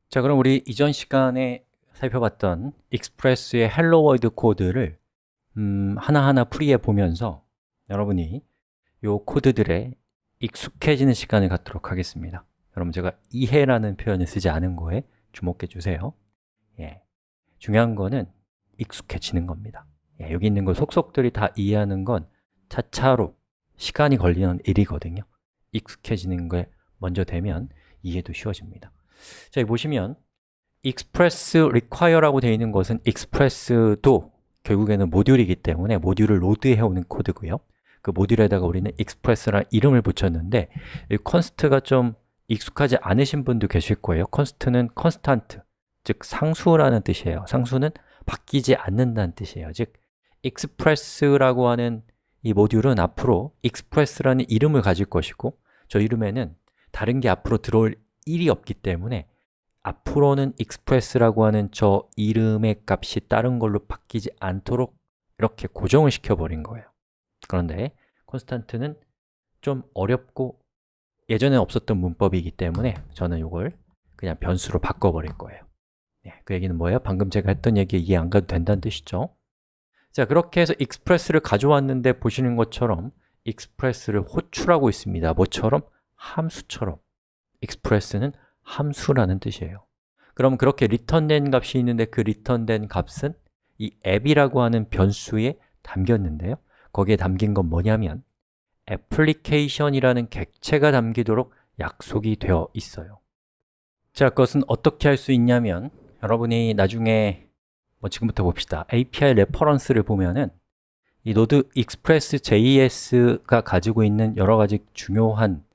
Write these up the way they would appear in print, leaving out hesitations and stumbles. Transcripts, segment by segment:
자, 그럼 우리 이전 시간에 살펴봤던 익스프레스의 헬로 월드 코드를 하나하나 풀이해 보면서 여러분이 이 코드들에 익숙해지는 시간을 갖도록 하겠습니다. 여러분, 제가 이해라는 표현을 쓰지 않은 거에 주목해 주세요. 예, 중요한 거는 익숙해지는 겁니다. 여기 있는 거 속속들이 다 이해하는 건 차차로 시간이 걸리는 일이거든요. 익숙해지는 게 먼저 되면 이해도 쉬워집니다. 자, 여기 보시면 express require라고 되어 있는 것은 express도 결국에는 모듈이기 때문에 모듈을 로드해 오는 코드고요. 그 모듈에다가 우리는 express라는 이름을 붙였는데 이 const가 좀 익숙하지 않으신 분도 계실 거예요. const는 constant, 즉 상수라는 뜻이에요. 상수는 바뀌지 않는다는 뜻이에요. 즉, express라고 하는 이 모듈은 앞으로 express라는 이름을 가질 것이고 저 이름에는 다른 게 앞으로 들어올 일이 없기 때문에 앞으로는 express라고 하는 저 이름의 값이 다른 걸로 바뀌지 않도록 이렇게 고정을 시켜버린 거예요. 그런데 constant는 좀 어렵고 예전에 없었던 문법이기 때문에 저는 이걸 그냥 변수로 바꿔버릴 거예요. 그 얘기는 뭐예요? 방금 제가 했던 얘기 이해 안 가도 된다는 뜻이죠. 자, 그렇게 해서 express를 가져왔는데 보시는 것처럼 express를 호출하고 있습니다. 뭐처럼? 함수처럼. express는 함수라는 뜻이에요. 그럼 그렇게 리턴된 값이 있는데 그 리턴된 값은 이 앱이라고 하는 변수에 담겼는데요. 거기에 담긴 건 뭐냐면 application이라는 객체가 담기도록 약속이 되어 있어요. 자, 그것은 어떻게 할 수 있냐면 여러분이 나중에 지금부터 봅시다. API 레퍼런스를 보면은 이 노드 익스프레스 JS가 가지고 있는 여러 가지 중요한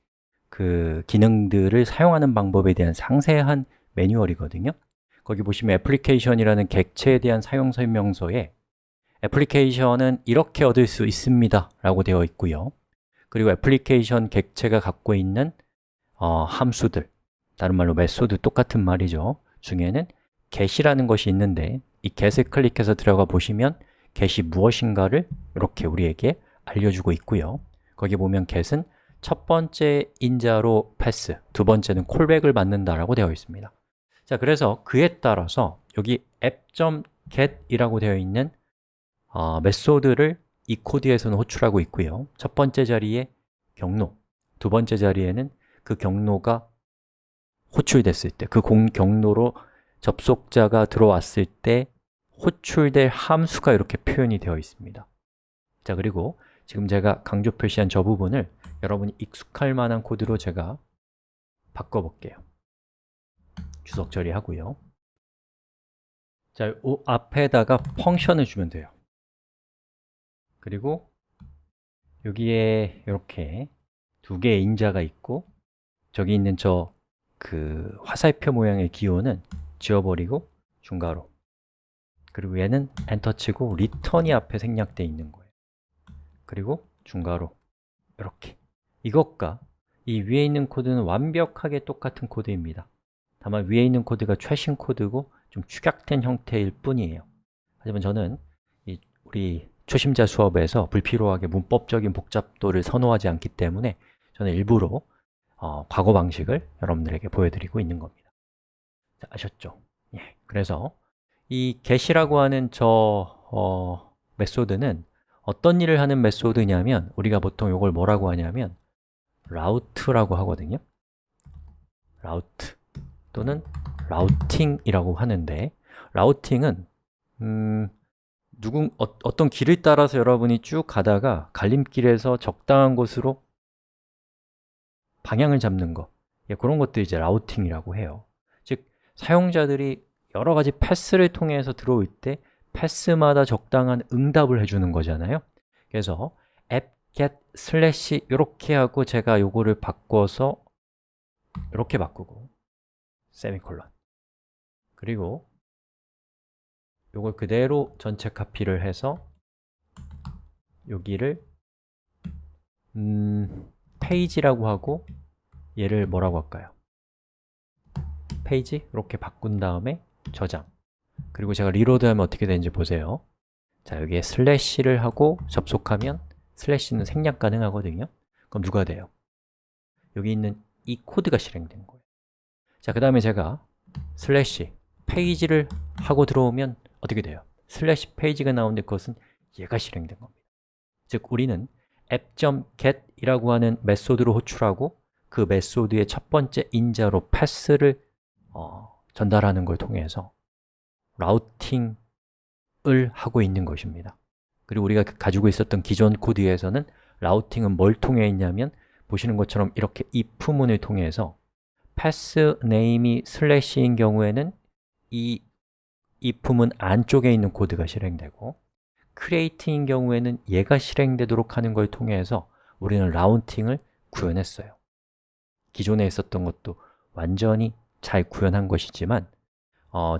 그 기능들을 사용하는 방법에 대한 상세한 매뉴얼이거든요. 거기 보시면 애플리케이션이라는 객체에 대한 사용 설명서에 애플리케이션은 이렇게 얻을 수 있습니다 라고 되어 있고요. 그리고 애플리케이션 객체가 갖고 있는 함수들, 다른 말로 메소드 똑같은 말이죠. 중에는 get이라는 것이 있는데 이 get을 클릭해서 들어가 보시면 get이 무엇인가를 이렇게 우리에게 알려주고 있고요. 거기 보면 get은 첫 번째 인자로 패스, 두 번째는 콜백을 받는다라고 되어 있습니다. 자, 그래서 그에 따라서 여기 app.get이라고 되어 있는 메소드를 이 코드에서는 호출하고 있고요. 첫 번째 자리에 경로, 두 번째 자리에는 그 경로가 호출됐을 때, 그 경로로 접속자가 들어왔을 때 호출될 함수가 이렇게 표현이 되어 있습니다. 자, 그리고 지금 제가 강조 표시한 저 부분을 여러분이 익숙할 만한 코드로 제가 바꿔볼게요. 주석 처리하고요. 자, 이 앞에다가 펑션을 주면 돼요. 그리고 여기에 이렇게 두 개의 인자가 있고 저기 있는 저 그 화살표 모양의 기호는 지워버리고 중괄호, 그리고 얘는 엔터 치고 리턴이 앞에 생략되어 있는 거예요. 그리고 중괄호 이렇게. 이것과 이 위에 있는 코드는 완벽하게 똑같은 코드입니다. 다만 위에 있는 코드가 최신 코드고 좀 축약된 형태일 뿐이에요. 하지만 저는 우리 초심자 수업에서 불필요하게 문법적인 복잡도를 선호하지 않기 때문에 저는 일부러 과거 방식을 여러분들에게 보여드리고 있는 겁니다. 자, 아셨죠? 그래서 이 get이라고 하는 메소드는 어떤 일을 하는 메소드냐면 우리가 보통 이걸 뭐라고 하냐면 route라고 하거든요. route 또는 routing이라고 하는데 routing은 어떤 길을 따라서 여러분이 쭉 가다가 갈림길에서 적당한 곳으로 방향을 잡는 거, 그런 것들이 이제 라우팅이라고 해요. 즉, 사용자들이 여러 가지 패스를 통해서 들어올 때 패스마다 적당한 응답을 해주는 거잖아요. 그래서 app get 슬래시 이렇게 하고 제가 요거를 바꿔서 이렇게 바꾸고 세미콜론, 그리고 요걸 그대로 전체 카피를 해서 여기를 페이지라고 하고 얘를 뭐라고 할까요? 페이지 이렇게 바꾼 다음에 저장, 그리고 제가 리로드하면 어떻게 되는지 보세요. 자, 여기에 슬래시를 하고 접속하면 슬래시는 생략 가능하거든요. 그럼 누가 돼요? 여기 있는 이 코드가 실행된 거예요. 자, 그 다음에 제가 슬래시 페이지를 하고 들어오면 어떻게 돼요? 슬래시 페이지가 나오는데 그것은 얘가 실행된 겁니다. 즉, 우리는 app.get이라고 하는 메소드로 호출하고 그 메소드의 첫 번째 인자로 패스를 전달하는 걸 통해서 라우팅을 하고 있는 것입니다. 그리고 우리가 가지고 있었던 기존 코드에서는 라우팅은 뭘 통해 있냐면 보시는 것처럼 이렇게 if문을 통해서 pass name이 슬래시인 경우에는 이 if문 안쪽에 있는 코드가 실행되고 create인 경우에는 얘가 실행되도록 하는 걸 통해서 우리는 라우팅을 구현했어요. 기존에 있었던 것도 완전히 잘 구현한 것이지만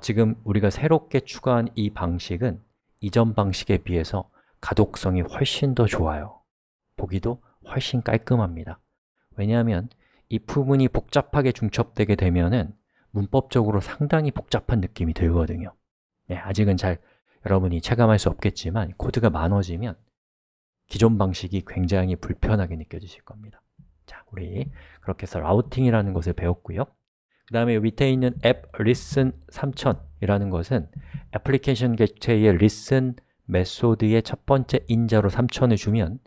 지금 우리가 새롭게 추가한 이 방식은 이전 방식에 비해서 가독성이 훨씬 더 좋아요. 보기도 훨씬 깔끔합니다. 왜냐하면 이 부분이 복잡하게 중첩되게 되면은 문법적으로 상당히 복잡한 느낌이 들거든요. 아직은 잘 여러분이 체감할 수 없겠지만 코드가 많아지면 기존 방식이 굉장히 불편하게 느껴지실 겁니다. 자, 우리 그렇게 해서 라우팅이라는 것을 배웠고요. 그 다음에 밑에 있는 app listen 3000이라는 것은 애플리케이션 객체의 listen 메소드의 첫 번째 인자로 3000을 주면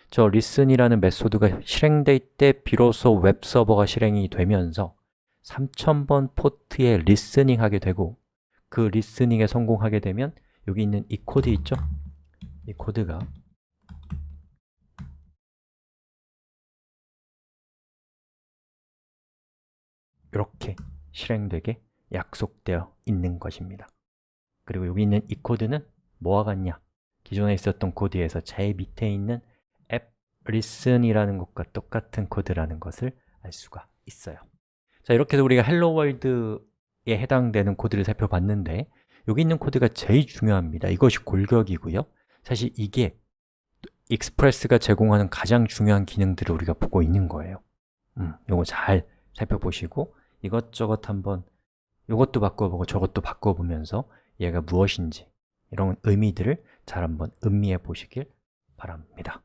저 listen이라는 메소드가 실행될 때 비로소 웹서버가 실행이 되면서 3000번 포트에 listening 하게 되고 그 listening에 성공하게 되면 여기 있는 이 코드 있죠? 이 코드가 이렇게 실행되게 약속되어 있는 것입니다. 그리고 여기 있는 이 코드는 뭐와 같냐? 기존에 있었던 코드에서 제일 밑에 있는 app listen이라는 것과 똑같은 코드라는 것을 알 수가 있어요. 자, 이렇게 해서 우리가 헬로 월드에 해당되는 코드를 살펴봤는데 여기 있는 코드가 제일 중요합니다. 이것이 골격이고요. 사실 이게 익스프레스가 제공하는 가장 중요한 기능들을 우리가 보고 있는 거예요. 요거 잘 살펴보시고 이것저것 한번 이것도 바꿔보고 저것도 바꿔보면서 얘가 무엇인지 이런 의미들을 잘 한번 음미해 보시길 바랍니다.